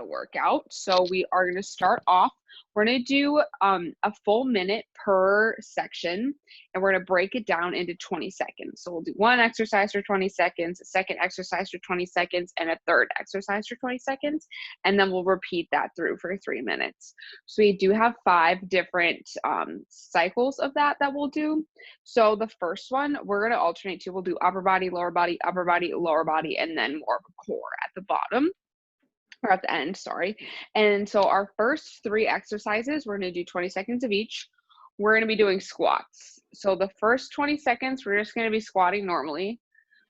workout. So we are going to start off. We're going to do a full minute per section, and we're going to break it down into 20 seconds. So we'll do one exercise for 20 seconds, a second exercise for 20 seconds, and a third exercise for 20 seconds. And then we'll repeat that through for 3 minutes. So we do have 5 different cycles of that we'll do. So the first one, we're going to alternate to, we'll do upper body, lower body, lower body, and then more of a core at the bottom. Or at the end, sorry. And so our first 3 exercises, we're going to do 20 seconds of each. We're going to be doing squats. So the first 20 seconds, we're just going to be squatting normally.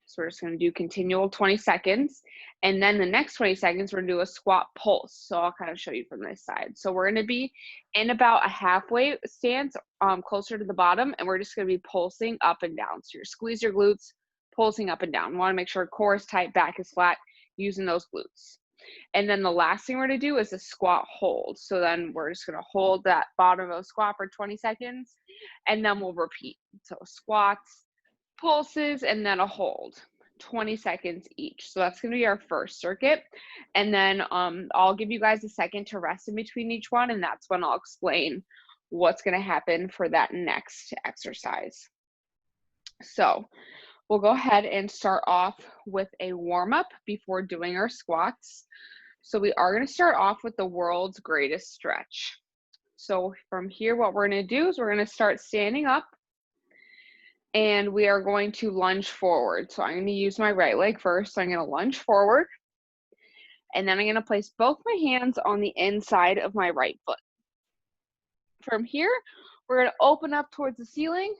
So we're just going to do continual 20 seconds. And then the next 20 seconds, we're going to do a squat pulse. So I'll kind of show you from this side. So we're going to be in about a halfway stance, closer to the bottom, and we're just going to be pulsing up and down. So you squeeze your glutes, pulsing up and down. You want to make sure core is tight, back is flat, using those glutes. And then the last thing we're going to do is a squat hold. So then we're just going to hold that bottom of a squat for 20 seconds, and then we'll repeat. So squats, pulses, and then a hold, 20 seconds each. So that's going to be our first circuit. And then I'll give you guys a second to rest in between each one, and that's when I'll explain what's going to happen for that next exercise. So we'll go ahead and start off with a warm-up before doing our squats. So we are going to start off with the world's greatest stretch. So from here, what we're going to do is we're going to start standing up, and we are going to lunge forward. So I'm going to use my right leg first. So I'm going to lunge forward, and then I'm going to place both my hands on the inside of my right foot. From here, we're going to open up towards the ceiling,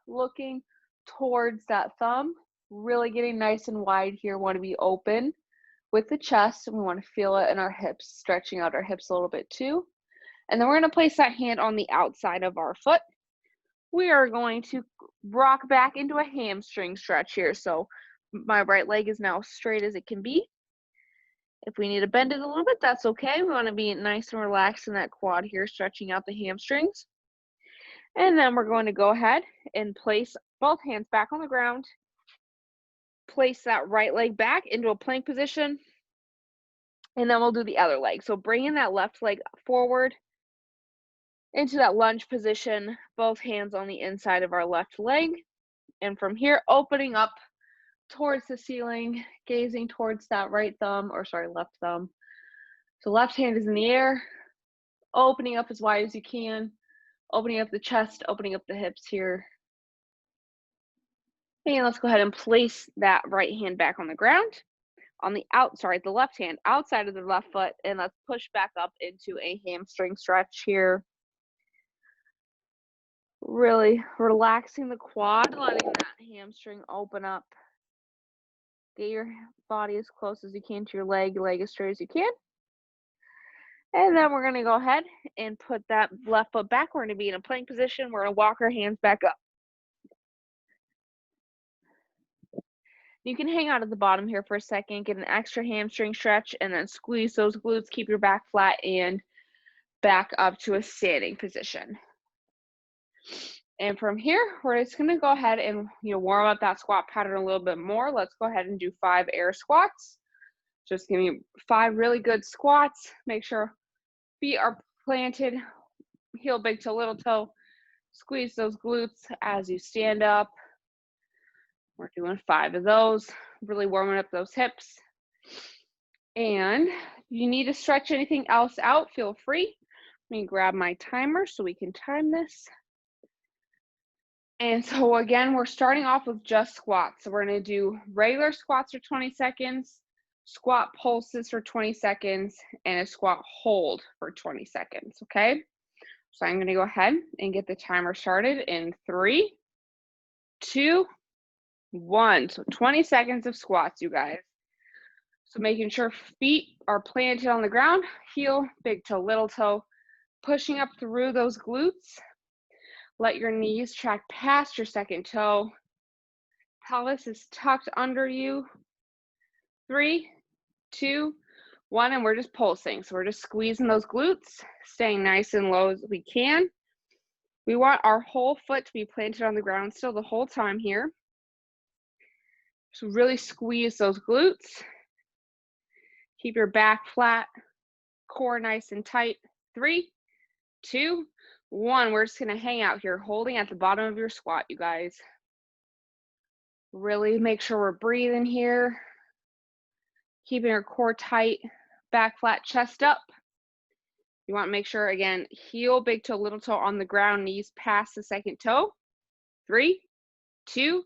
looking towards that thumb, really getting nice and wide here. Want to be open with the chest, and we want to feel it in our hips, stretching out our hips a little bit too. And then we're going to place that hand on the outside of our foot. We are going to rock back into a hamstring stretch here. So my right leg is now straight as it can be. If we need to bend it a little bit, that's okay. We want to be nice and relaxed in that quad here, stretching out the hamstrings. And then we're going to go ahead and place both hands back on the ground. Place that right leg back into a plank position. And then we'll do the other leg. So bringing that left leg forward into that lunge position, both hands on the inside of our left leg. And from here, opening up towards the ceiling, gazing towards that left thumb. So left hand is in the air, opening up as wide as you can, opening up the chest, opening up the hips here. And let's go ahead and place that right hand back on the ground. On the the left hand outside of the left foot, and let's push back up into a hamstring stretch here. Really relaxing the quad, letting that hamstring open up. Get your body as close as you can to your leg as straight as you can. And then we're going to go ahead and put that left foot back. We're going to be in a plank position. We're going to walk our hands back up. You can hang out at the bottom here for a second, get an extra hamstring stretch, and then squeeze those glutes, keep your back flat, and back up to a standing position. And from here, we're just going to go ahead and warm up that squat pattern a little bit more. Let's go ahead and do 5 air squats. Just give me 5 really good squats. Make sure feet are planted, heel big to little toe. Squeeze those glutes as you stand up. We're doing 5 of those, really warming up those hips. And if you need to stretch anything else out, feel free. Let me grab my timer so we can time this. And so again, we're starting off with just squats. So we're going to do regular squats for 20 seconds, squat pulses for 20 seconds, and a squat hold for 20 seconds, okay? So I'm going to go ahead and get the timer started in 3, 2, 1. So 20 seconds of squats, you guys. So making sure feet are planted on the ground, heel big to little toe, pushing up through those glutes. Let your knees track past your second toe. Pelvis is tucked under you. 3, 2, 1, and we're just pulsing. So we're just squeezing those glutes, staying nice and low as we can. We want our whole foot to be planted on the ground still the whole time here. So really squeeze those glutes. Keep your back flat. core nice and tight. 3, 2, 1. We're just going to hang out here, holding at the bottom of your squat, you guys. Really make sure we're breathing here. Keeping our core tight, back flat, chest up. You want to make sure, again, heel, big toe, little toe on the ground, knees past the second toe. 3, 2,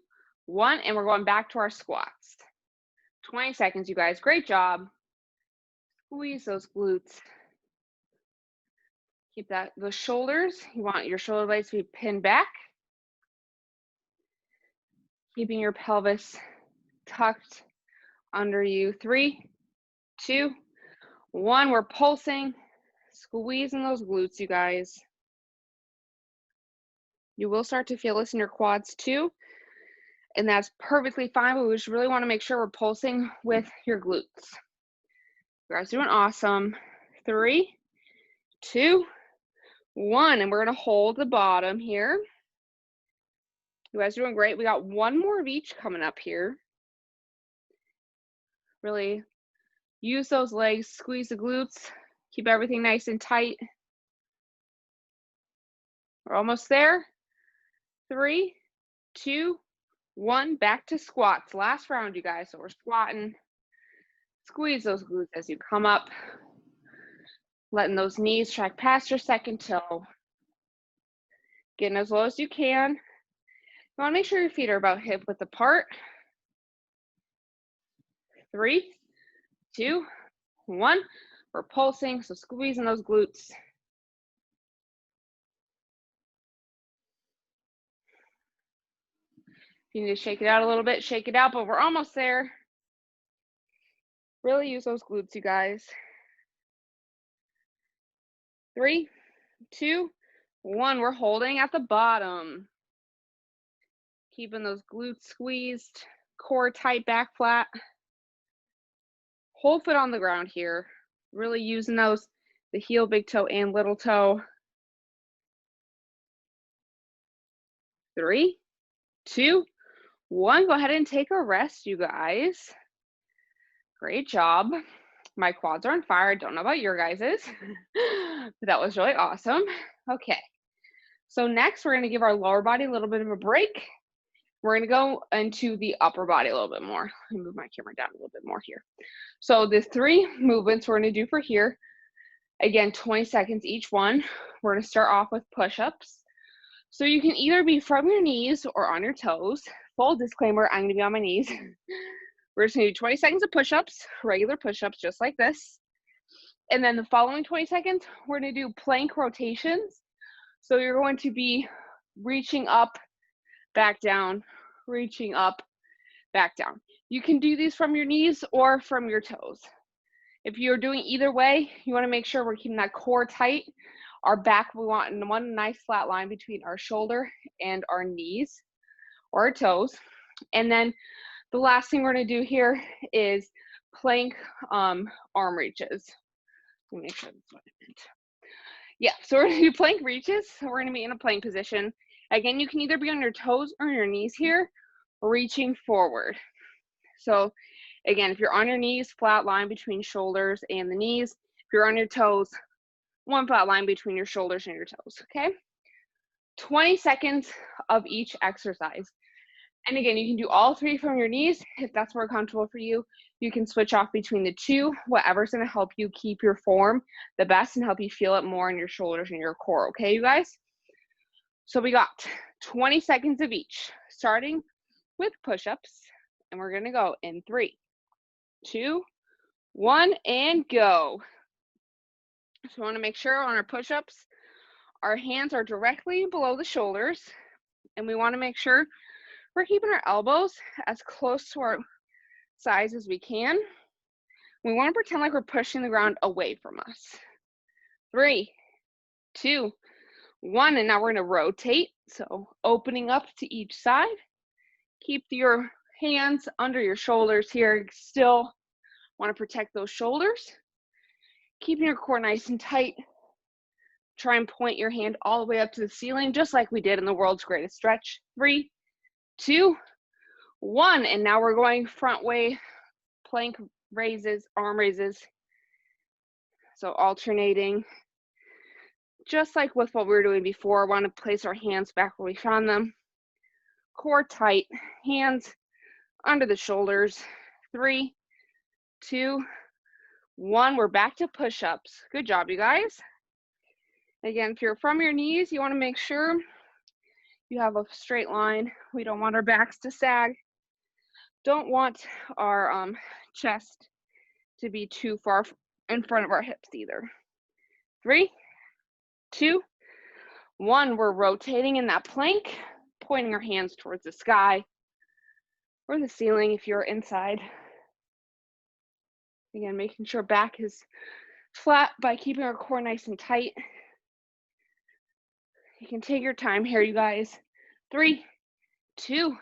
1, and we're going back to our squats. 20 seconds, you guys. Great job. Squeeze those glutes. Keep those shoulders. You want your shoulder blades to be pinned back. Keeping your pelvis tucked under you. 3, 2, 1. We're pulsing, squeezing those glutes, you guys. You will start to feel this in your quads too, and that's perfectly fine, but we just really want to make sure we're pulsing with your glutes. You guys are doing awesome. 3, 2, 1, and we're going to hold the bottom here. You guys are doing great. We got one more of each coming up here. Really use those legs, squeeze the glutes, keep everything nice and tight. We're almost there. 3, 2, 1, back to squats. Last round, you guys. So we're squatting. Squeeze those glutes as you come up. Letting those knees track past your second toe. Getting as low as you can. You want to make sure your feet are about hip width apart. 3, 2, 1. We're pulsing, so squeezing those glutes. If you need to shake it out a little bit, shake it out, but we're almost there. Really use those glutes, you guys. 3, 2, 1. We're holding at the bottom. Keeping those glutes squeezed, core tight, back flat. Whole foot on the ground here. Really using those, the heel, big toe, and little toe. 3, 2, 1. Go ahead and take a rest, you guys. Great job. My quads are on fire. I don't know about your guys's, but that was really awesome. Okay. So next, we're going to give our lower body a little bit of a break. We're going to go into the upper body a little bit more. Let me move my camera down a little bit more here. So the 3 movements we're going to do for here, again, 20 seconds each one. We're going to start off with push-ups. So you can either be from your knees or on your toes. Full disclaimer, I'm going to be on my knees. We're just going to do 20 seconds of push-ups, regular push-ups, just like this. And then the following 20 seconds, we're going to do plank rotations. So you're going to be reaching up, back down, reaching up, back down. You can do these from your knees or from your toes. If you're doing either way, you want to make sure we're keeping that core tight. Our back, we want one nice flat line between our shoulder and our knees or our toes. And then the last thing we're going to do here is plank arm reaches. Let me make sure that's what I meant. Yeah, so we're going to do plank reaches. So we're going to be in a plank position. Again, you can either be on your toes or your knees here, reaching forward. So again, if you're on your knees, flat line between shoulders and the knees. If you're on your toes, one flat line between your shoulders and your toes, okay? 20 seconds of each exercise. And again, you can do all 3 from your knees. If that's more comfortable for you, you can switch off between the 2, whatever's going to help you keep your form the best and help you feel it more in your shoulders and your core, okay, you guys? So we got 20 seconds of each, starting with push-ups, and we're going to go in 3, 2, 1, and go. So we want to make sure on our push-ups, our hands are directly below the shoulders, and we want to make sure we're keeping our elbows as close to our sides as we can. We want to pretend like we're pushing the ground away from us. 3, 2, 1, and now we're going to rotate. So opening up to each side. Keep your hands under your shoulders here. Still want to protect those shoulders. Keeping your core nice and tight. Try and point your hand all the way up to the ceiling, just like we did in the world's greatest stretch. 3, 2, 1, and now we're going front way plank raises, arm raises. So alternating, just like with what we were doing before. Want to place our hands back where we found them. Core tight, hands under the shoulders. 3, 2, 1. We're back to push-ups. Good job, you guys. Again, if you're from your knees, you want to make sure you have a straight line. We don't want our backs to sag. Don't want our chest to be too far in front of our hips either. 3, 2, 1. We're rotating in that plank, pointing our hands towards the sky or the ceiling if you're inside. Again, making sure back is flat by keeping our core nice and tight. You can take your time here, you guys. 3, 2,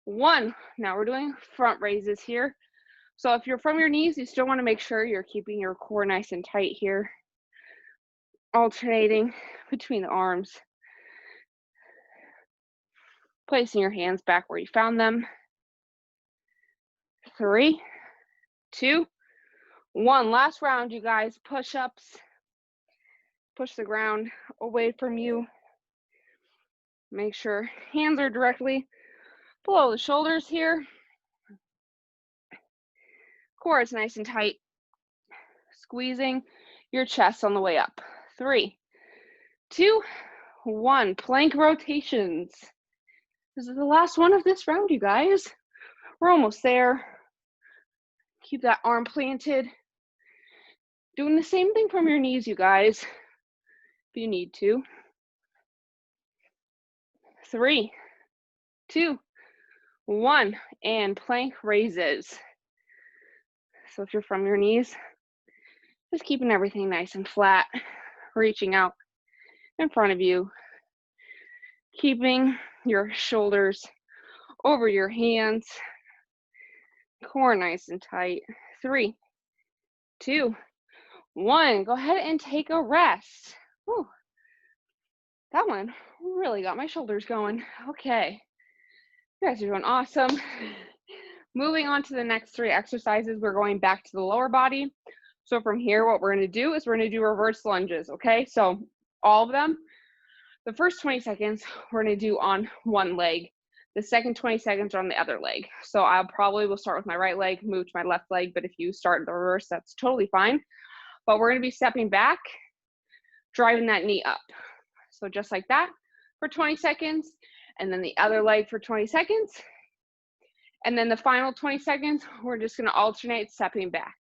1. Now we're doing front raises here. So if you're from your knees, you still want to make sure you're keeping your core nice and tight here. Alternating between the arms. Placing your hands back where you found them. 3, 2, 1. Last round, you guys. Push-ups. Push the ground away from you. Make sure hands are directly below the shoulders here. Core is nice and tight. Squeezing your chest on the way up. 3, 2, 1. Plank rotations. This is the last one of this round, you guys. We're almost there. Keep that arm planted. Doing the same thing from your knees, you guys, if you need to. 3, 2, 1, and plank raises. So if you're from your knees, just keeping everything nice and flat, reaching out in front of you, keeping your shoulders over your hands, core nice and tight. 3, 2, 1. Go ahead and take a rest. Whew. That one really got my shoulders going. Okay. You guys are doing awesome. Moving on to the next 3 exercises, we're going back to the lower body. So from here, what we're going to do is we're going to do reverse lunges, okay? So all of them, the first 20 seconds, we're going to do on one leg. The second 20 seconds are on the other leg. So I probably will start with my right leg, move to my left leg, but if you start the reverse, that's totally fine. But we're going to be stepping back, driving that knee up. So just like that for 20 seconds, and then the other leg for 20 seconds. And then the final 20 seconds, we're just going to alternate stepping back.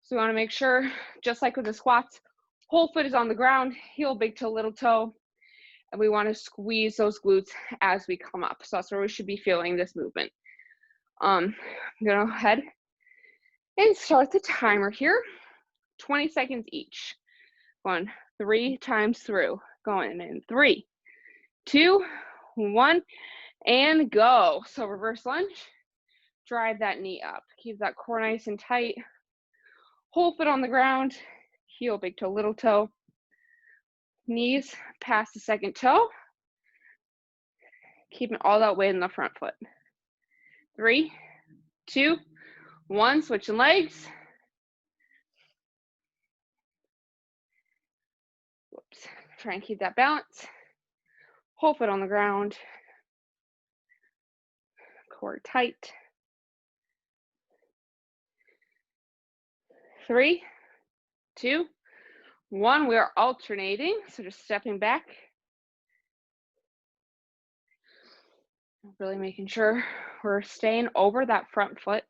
So we want to make sure, just like with the squats, whole foot is on the ground, heel, big toe, little toe. And we want to squeeze those glutes as we come up. So that's where we should be feeling this movement. I'm going to go ahead and start the timer here. 20 seconds each. 1, 3 times through. Going in 3, 2, 1, and go. So reverse lunge. Drive that knee up. Keep that core nice and tight. Whole foot on the ground. Heel, big toe, little toe. Knees past the second toe. Keeping all that weight in the front foot. 3, 2, 1. Switching legs. Whoops. Try and keep that balance. Whole foot on the ground. Core tight. 3, 2, 1. We are alternating. So just stepping back. Really making sure we're staying over that front foot.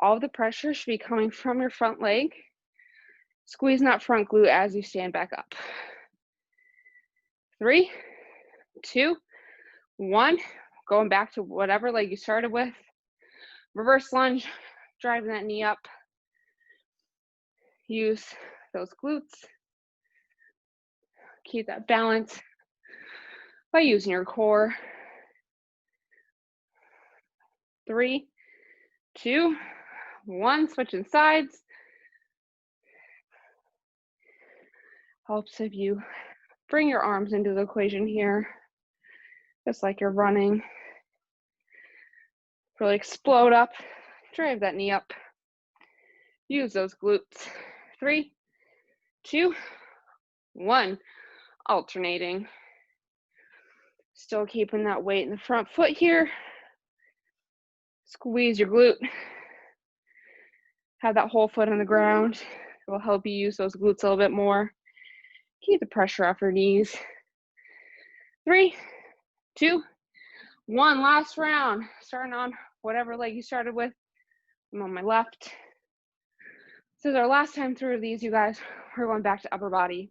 All of the pressure should be coming from your front leg. Squeezing that front glute as you stand back up. 3, 2, 1. Going back to whatever leg you started with. Reverse lunge, driving that knee up. Use those glutes. Keep that balance by using your core. 3, 2, 1. Switching sides. Helps if you bring your arms into the equation here, just like you're running. Really explode up, drive that knee up. Use those glutes. 3, 2, 1. Alternating. Still keeping that weight in the front foot here. Squeeze your glute. Have that whole foot on the ground. It will help you use those glutes a little bit more. Keep the pressure off your knees. 3, 2, 1. Last round. Starting on whatever leg you started with. I'm on my left. This is our last time through these, you guys. We're going back to upper body.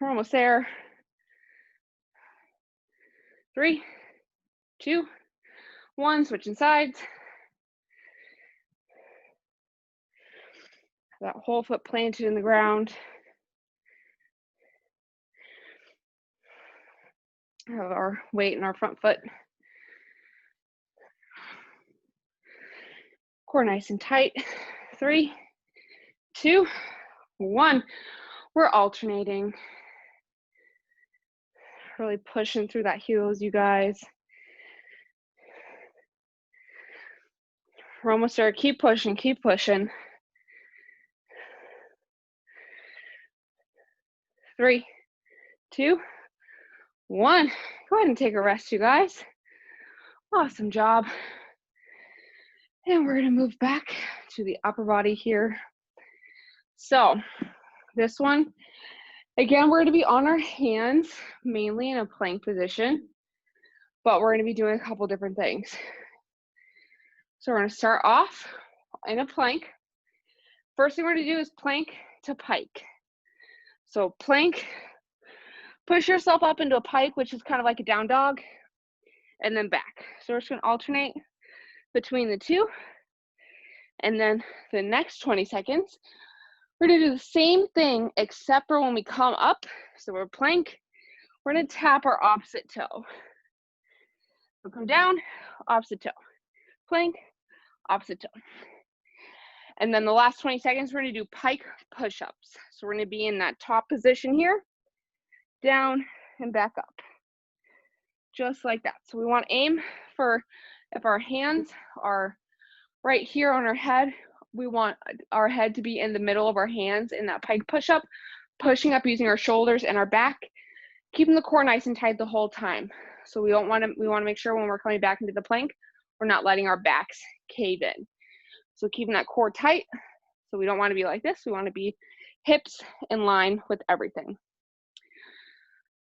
We're almost there. 3, 2, 1. Switching sides. That whole foot planted in the ground. Have our weight in our front foot. Core nice and tight. 3, 2, 1. We're alternating. Really pushing through that heels, you guys. We're almost there. Keep pushing, keep pushing. 3, 2, 1. Go ahead and take a rest, you guys. Awesome job. And we're going to move back to the upper body here. So this one, again, we're going to be on our hands, mainly in a plank position, but we're going to be doing a couple different things. So we're going to start off in a plank. First thing we're going to do is plank to pike. So plank, push yourself up into a pike, which is kind of like a down dog, and then back. So we're just going to alternate between the two. And then the next 20 seconds, we're going to do the same thing, except for when we come up. So we're plank, we're going to tap our opposite toe. We'll come down, opposite toe. Plank, opposite toe. And then the last 20 seconds, we're going to do pike push-ups. So we're going to be in that top position here, down and back up, just like that. So we want to aim for, if our hands are right here on our head, we want our head to be in the middle of our hands in that pike push-up, pushing up using our shoulders and our back, keeping the core nice and tight the whole time. So we want to make sure when we're coming back into the plank, we're not letting our backs cave in. So keeping that core tight. So we don't want to be like this. We want to be hips in line with everything.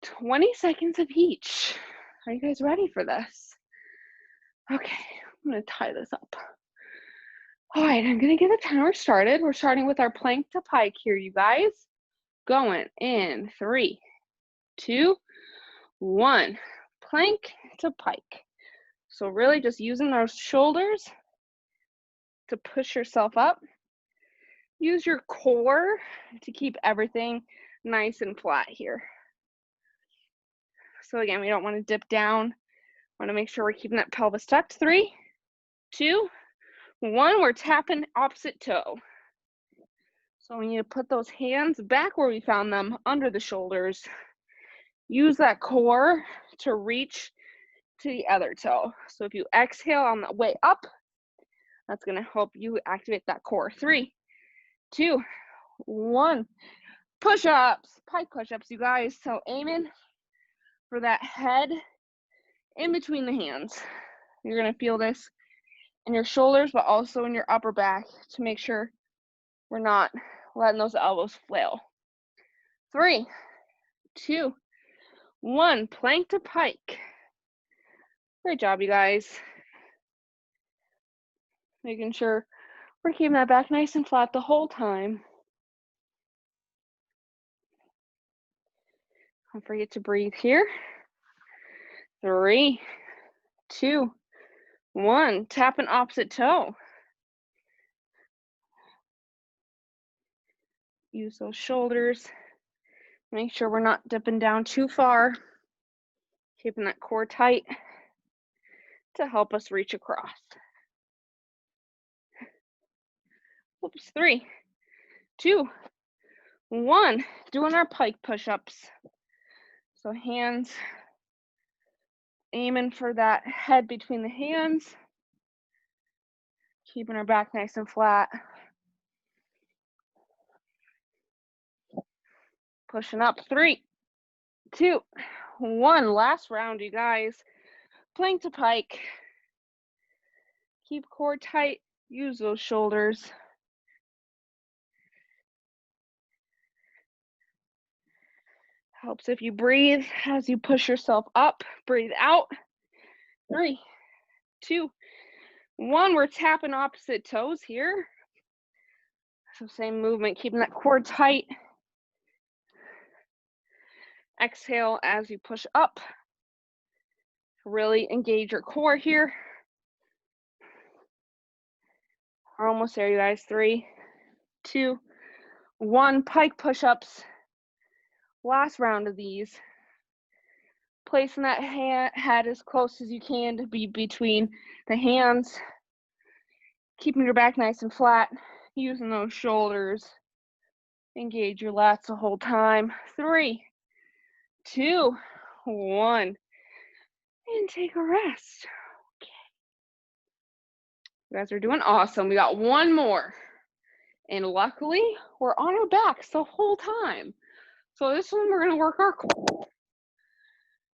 20 seconds of each. Are you guys ready for this? Okay, I'm going to tie this up. All right, I'm going to get the timer started. We're starting with our plank to pike here, you guys. Going in 3, 2, 1. Plank to pike. So really just using those shoulders to push yourself up. Use your core to keep everything nice and flat here. So again, we don't want to dip down. We want to make sure we're keeping that pelvis tucked. 3, 2, 1. We're tapping opposite toe. So we need to put those hands back where we found them, under the shoulders. Use that core to reach to the other toe. So if you exhale on the way up, that's going to help you activate that core. 3, 2, 1. Push-ups, pike push-ups, you guys. So aiming for that head in between the hands. You're going to feel this in your shoulders, but also in your upper back to make sure we're not letting those elbows flail. 3, 2, 1. Plank to pike. Great job, you guys. Making sure we're keeping that back nice and flat the whole time. Don't forget to breathe here. 3, 2, 1. Tap an opposite toe. Use those shoulders. Make sure we're not dipping down too far. Keeping that core tight to help us reach across. Oops, 3, 2, 1. Doing our pike push-ups. So hands aiming for that head between the hands. Keeping our back nice and flat. Pushing up. 3, 2, 1. Last round, you guys. Plank to pike. Keep core tight. Use those shoulders. Helps if you breathe as you push yourself up. Breathe out. 3, 2, 1. We're tapping opposite toes here. So same movement, keeping that core tight. Exhale as you push up. Really engage your core here. We're almost there, you guys. 3, 2, 1. Pike push-ups. Last round of these. Placing that head as close as you can to be between the hands. Keeping your back nice and flat. Using those shoulders. Engage your lats the whole time. 3, 2, 1. And take a rest. Okay. You guys are doing awesome. We got one more. And luckily, we're on our backs the whole time. So this one, we're going to work our core.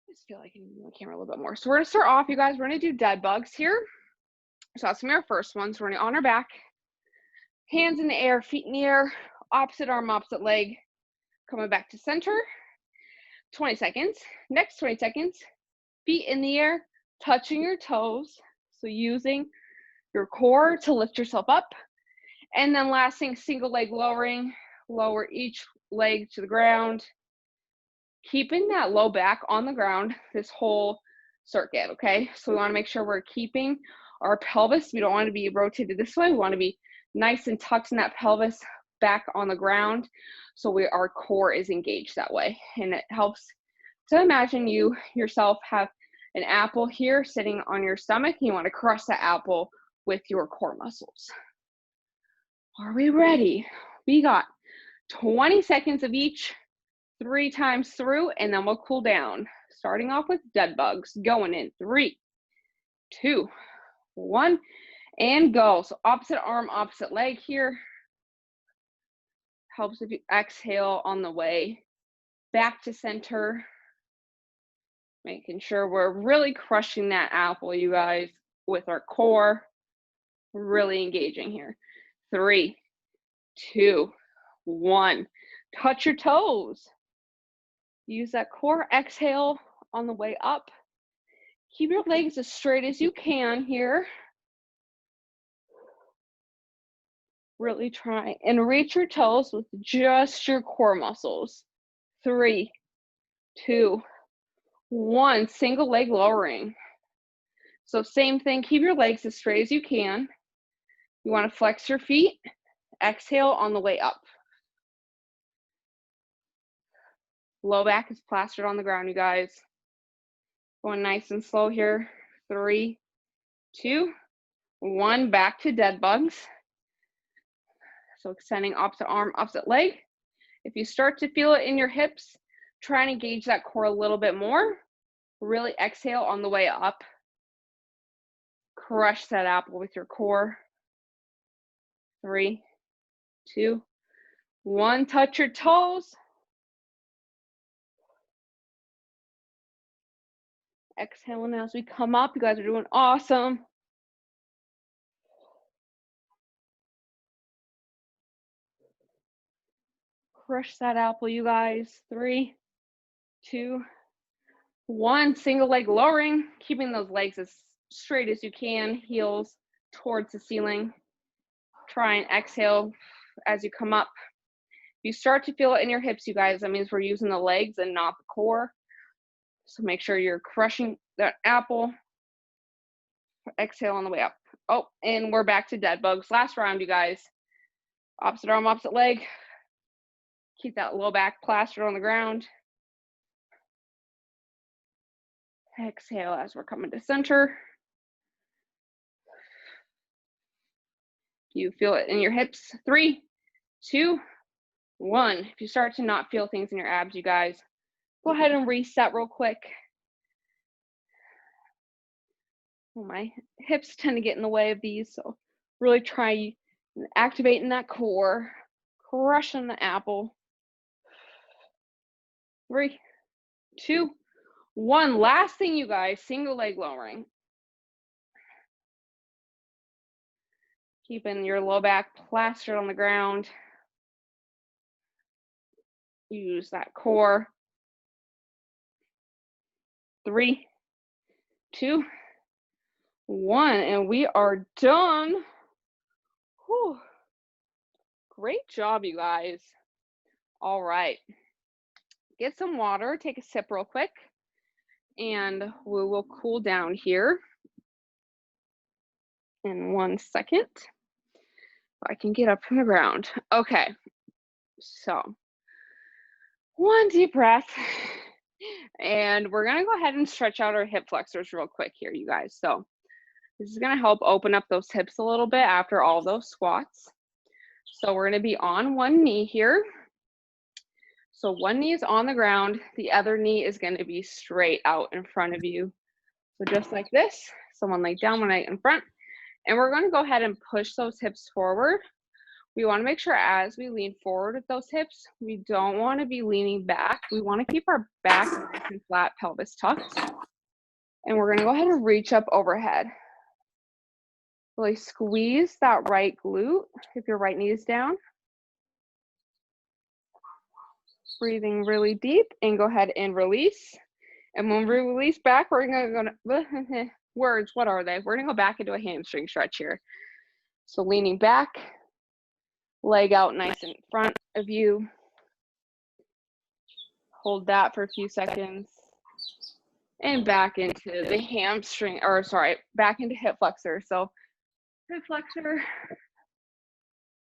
I just feel like I can move the camera a little bit more. So we're going to start off, you guys. We're going to do dead bugs here. So that's going to be our first one. So we're going to on our back. Hands in the air, feet in the air. Opposite arm, opposite leg. Coming back to center. 20 seconds. Next 20 seconds. Feet in the air, touching your toes. So using your core to lift yourself up. And then last thing, single leg lowering. Lower each leg to the ground. Keeping that low back on the ground this whole circuit, okay? So we want to make sure we're keeping our pelvis. We don't want to be rotated this way. We want to be nice and tucked in that pelvis back on the ground so our core is engaged that way. And it helps to imagine you yourself have an apple here sitting on your stomach. You want to crush that apple with your core muscles. Are we ready? We got 20 seconds of each, 3 times through, and then we'll cool down. Starting off with dead bugs. Going in 3, 2, 1, and go. So opposite arm, opposite leg here. Helps if you exhale on the way back to center. Making sure we're really crushing that apple, you guys, with our core. Really engaging here. 3, 2, 1. Touch your toes. Use that core. Exhale on the way up. Keep your legs as straight as you can here. Really try and reach your toes with just your core muscles. 3, 2, 1. Single leg lowering. So same thing, keep your legs as straight as you can. You want to flex your feet. Exhale on the way up. Low back is plastered on the ground, you guys. Going nice and slow here. 3, 2, 1. Back to dead bugs. So extending opposite arm, opposite leg. If you start to feel it in your hips, try and engage that core a little bit more. Really exhale on the way up. Crush that apple with your core. 3, 2, 1. Touch your toes. Exhaling as we come up. You guys are doing awesome. Crush that apple, you guys. 3, 2, 1. Single leg lowering, keeping those legs as straight as you can, heels towards the ceiling. Try and exhale as you come up. If you start to feel it in your hips, you guys, that means we're using the legs and not the core. So make sure you're crushing that apple. Exhale on the way up. Oh, and we're back to dead bugs. Last round, you guys. Opposite arm, opposite leg. Keep that low back plastered on the ground. Exhale as we're coming to center. You feel it in your hips. 3, 2, 1. If you start to not feel things in your abs, you guys, go ahead and reset real quick. Oh, my hips tend to get in the way of these, so Really try activating that core, crushing the apple. 3, 2, 1. Last thing, you guys, single leg lowering. Keeping your low back plastered on the ground. Use that core. 3, 2, 1, and we are done. Whew. Great job, you guys. All right. Get some water, take a sip real quick, and we will cool down here in 1 second. If I can get up from the ground. Okay, so 1 deep breath. And we're gonna go ahead and stretch out our hip flexors real quick here, you guys. So this is gonna help open up those hips a little bit after all those squats. So we're gonna be on one knee here. So one knee is on the ground, the other knee is gonna be straight out in front of you. So just like this, so one leg down, one leg in front. And we're gonna go ahead and push those hips forward. We wanna make sure as we lean forward with those hips, we don't wanna be leaning back. We wanna keep our back nice and flat, pelvis tucked. And we're gonna go ahead and reach up overhead. Really squeeze that right glute if your right knee is down. Breathing really deep, and go ahead and release. And when we release back, we're gonna go, words, what are they? We're gonna go back into a hamstring stretch here. So leaning back, leg out nice in front of you. Hold that for a few seconds. And back into the hamstring, or sorry, back into hip flexor. So hip flexor,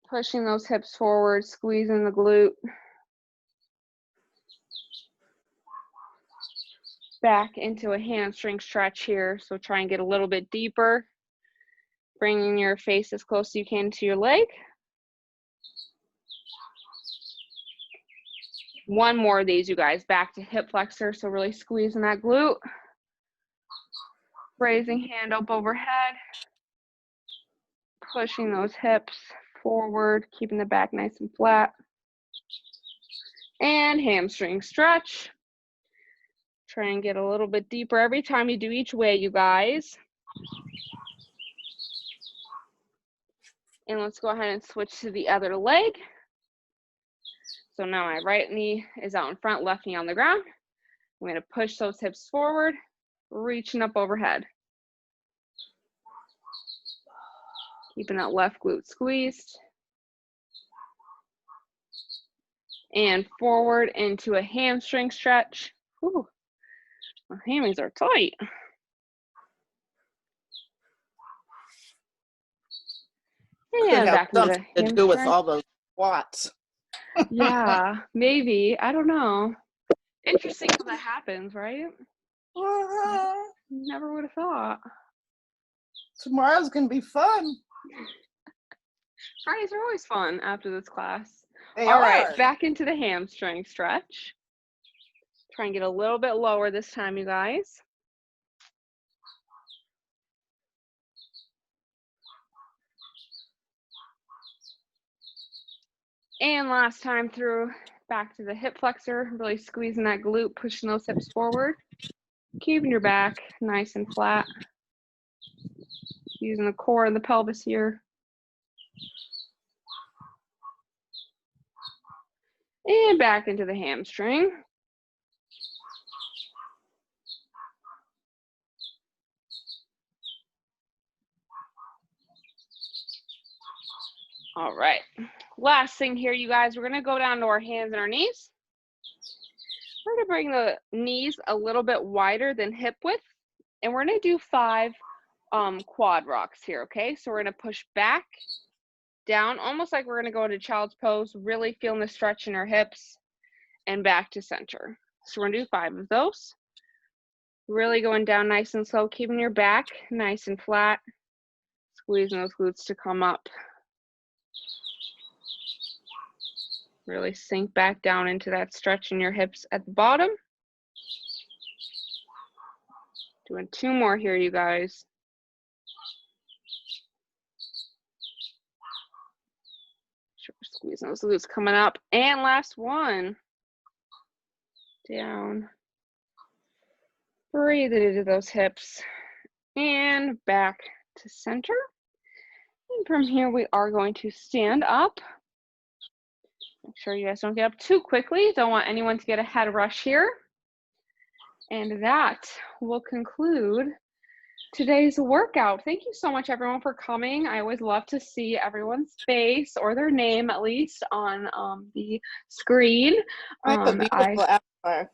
pushing those hips forward, squeezing the glute. Back into a hamstring stretch here. So try and get a little bit deeper. Bringing your face as close as you can to your leg. One more of these, you guys. Back to hip flexor. So really squeezing that glute. Raising hand up overhead. Pushing those hips forward, keeping the back nice and flat. And hamstring stretch. Try and get a little bit deeper every time you do each way, you guys. And let's go ahead and switch to the other leg. So now my right knee is out in front, left knee on the ground. I'm going to push those hips forward, reaching up overhead. Keeping that left glute squeezed. And forward into a hamstring stretch. Whew, my hammies are tight. And back into the hamstring. To do with all those squats. Yeah, maybe. I don't know. Interesting how that happens, right? Never would have thought. Tomorrow's going to be fun. Fridays are always fun after this class. All right, back into the hamstring stretch. Try and get a little bit lower this time, you guys. And last time through, back to the hip flexor, really squeezing that glute, pushing those hips forward. Keeping your back nice and flat. Using the core and the pelvis here. And back into the hamstring. All right, last thing here, you guys, we're gonna go down to our hands and our knees. We're gonna bring the knees a little bit wider than hip width, and we're gonna do 5 quad rocks here, okay? So we're gonna push back, down, almost like we're gonna go into child's pose, really feeling the stretch in our hips, and back to center. So we're gonna do 5 of those. Really going down nice and slow, keeping your back nice and flat, squeezing those glutes to come up. Really sink back down into that stretch in your hips at the bottom. Doing 2 more here, you guys. Squeezing those glutes coming up. And last one. Down. Breathe it into those hips. And back to center. And from here, we are going to stand up. Make sure you guys don't get up too quickly. Don't want anyone to get a head rush here. And that will conclude today's workout. Thank you so much, everyone, for coming. I always love to see everyone's face or their name, at least, on the screen. I have a beautiful avatar.